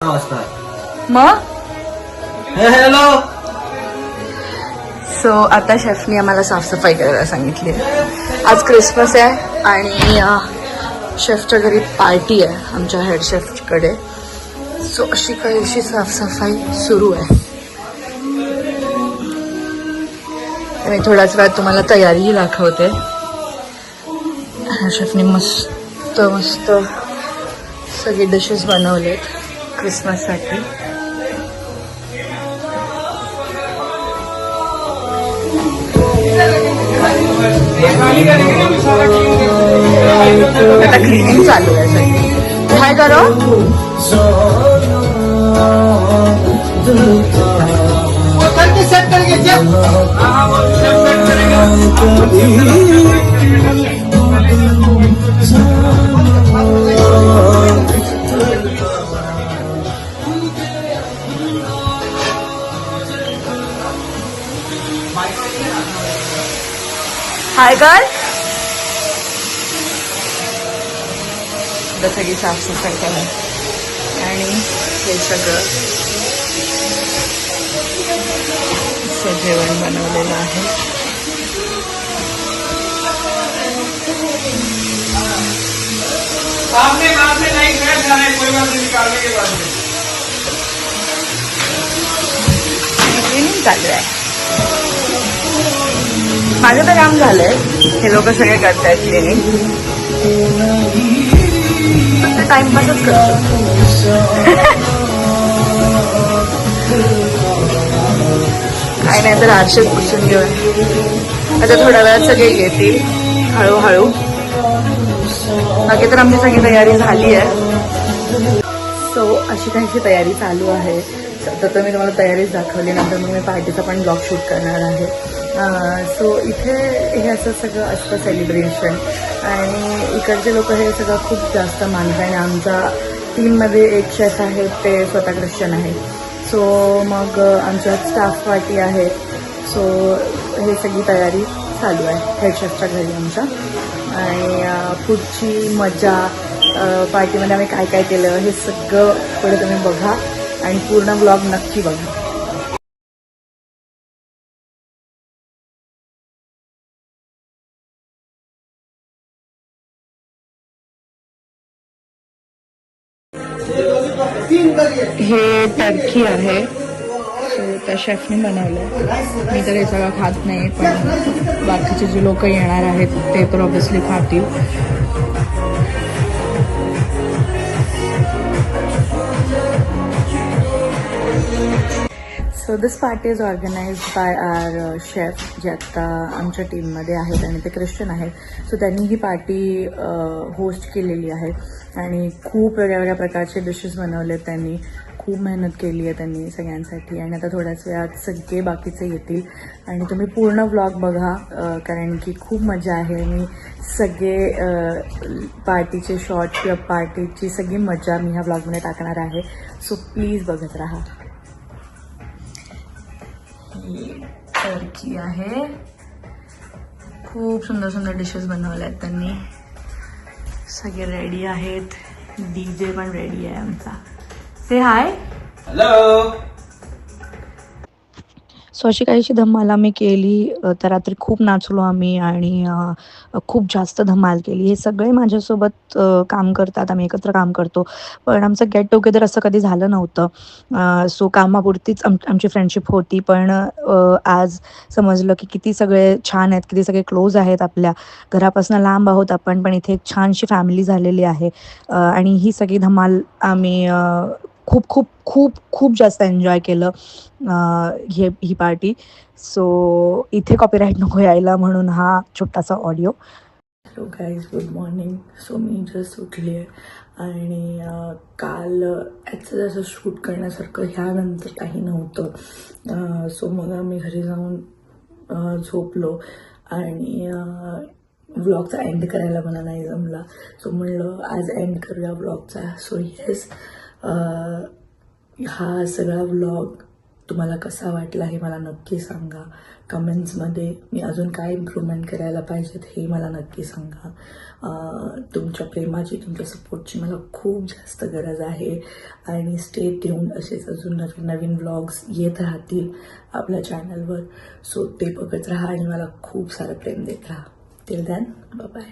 मग hello. So आता शेफनी आम्हाला साफसफाई करायला सांगितली. आज क्रिसमस आहे आणि शेफच्या घरी पार्टी आहे आमच्या हेड शेफकडे. सो अशी काहीशी साफसफाई सुरू आहे. मी थोड्याच वेळात तुम्हाला तयारीही दाखवते. शेफने मस्त मस्त सगळे डिशेस बनवलेत क्रिसमससाठी. आता क्लिनिंग चालू आहे सगळी. काय करो हाय कर. सगळी साफसफाई करा आणि हे सगळं जेवण बनवलेलं आहे. क्लिनिंग चालू आहे. माझं तर काम झालंय. हे लोक सगळे करतायत क्लिनिंग. टाइमपासच करतो. काय नाही तर आरशेत पुसून घेऊन आता थोड्या वेळात सगळे येतील हळूहळू. बाकी तर आमची सगळी तयारी झाली आहे. सो अशी काहीशी तयारी चालू आहे. तर मी तुम्हाला तयारीच दाखवली. नंतर मग मी पार्टीचा पण ब्लॉग शूट करणार आहे. सो इथे हे असं सगळं असतं सेलिब्रेशन आणि इकडचे लोक हे सगळं खूप जास्त मानतात. आणि आमच्या टीममध्ये एक शेफ आहे ते स्वतः ख्रिश्चन आहे. सो मग आमच्यात स्टाफ पार्टी आहे. सो हे सगळी तयारी चालू आहे हेड शेफच्या घरी आमच्या. आणि पुढची मजा पार्टीमध्ये आम्ही काय काय केलं हे सगळं पुढे तुम्ही बघा आणि पूर्ण ब्लॉग नक्की बघा. हे टर्की आहे. सो त्या शेफने बनवलं. मी तर हे सगळं खात नाही पण बाकीचे जे लोक येणार आहेत ते तर ऑब्व्हियसली खातील. So this party is organised by our chef जे आत्ता आमच्या टीममध्ये आहेत आणि ते ख्रिश्चन आहेत. सो त्यांनी ही पार्टी होस्ट केलेली आहे आणि खूप वेगळ्या वेगळ्या प्रकारचे डिशेस बनवलेत त्यांनी. खूप मेहनत केली आहे त्यांनी सगळ्यांसाठी. आणि आता थोड्याच वेळात सगळे बाकीचे येतील आणि तुम्ही पूर्ण व्लॉग बघा कारण की खूप मजा आहे. मी सगळे पार्टीचे शॉर्ट किंवा पार्टीची सगळी मजा मी ह्या व्लॉगमध्ये टाकणार आहे. सो प्लीज बघत राहा. टर्की आहे. खूप सुंदर सुंदर डिशेस बनवल्या आहेत त्यांनी. सगळे रेडी आहेत. DJ पण रेडी आहे आमचा. से हाय. हॅलो. सो अशी काहीशी धमाल आम्ही केली. तर रात्री खूप नाचलो आम्ही आणि खूप जास्त धमाल केली. हे सगळे माझ्यासोबत काम करतात. आम्ही एकत्र काम करतो पण आमचं गेट टुगेदर असं कधी झालं नव्हतं. सो कामापुरतीच आमची फ्रेंडशिप होती. पण आज समजलं की किती सगळे छान आहेत, किती सगळे क्लोज आहेत. आपल्या घरापासून लांब आहोत आपण पण इथे एक छानशी फॅमिली झालेली आहे. आणि ही सगळी धमाल आम्ही खूप खूप खूप खूप जास्त एन्जॉय केलं ही पार्टी. सो इथे कॉपीराईट नको यायला म्हणून हा छोटासा audio. Hello guys, good morning. So मी जस्ट उठली आहे आणि काल याचं जसं शूट करण्यासारखं ह्यानंतर काही नव्हतं. सो मग मी घरी जाऊन झोपलो आणि व्लॉगचा एंड करायला मला नाही जमला. सो म्हणलं आज एंड करूया व्लॉगचा. सो येस, हा सगळा व्लॉग तुम्हाला कसा वाटला हे मला नक्की सांगा. कमेंट्समध्ये मी अजून काय इम्प्रूव्हमेंट करायला पाहिजेत हे मला नक्की सांगा. तुमच्या प्रेमाची, तुमच्या सपोर्टची मला खूप जास्त गरज आहे. आणि स्टे ट्यून्ड, असेच अजून नवीन नवीन व्लॉग्स येत राहतील आपल्या चॅनलवर. सो ते बघत राहा आणि मला खूप सारं प्रेम देत राहा. Till then, bye bye.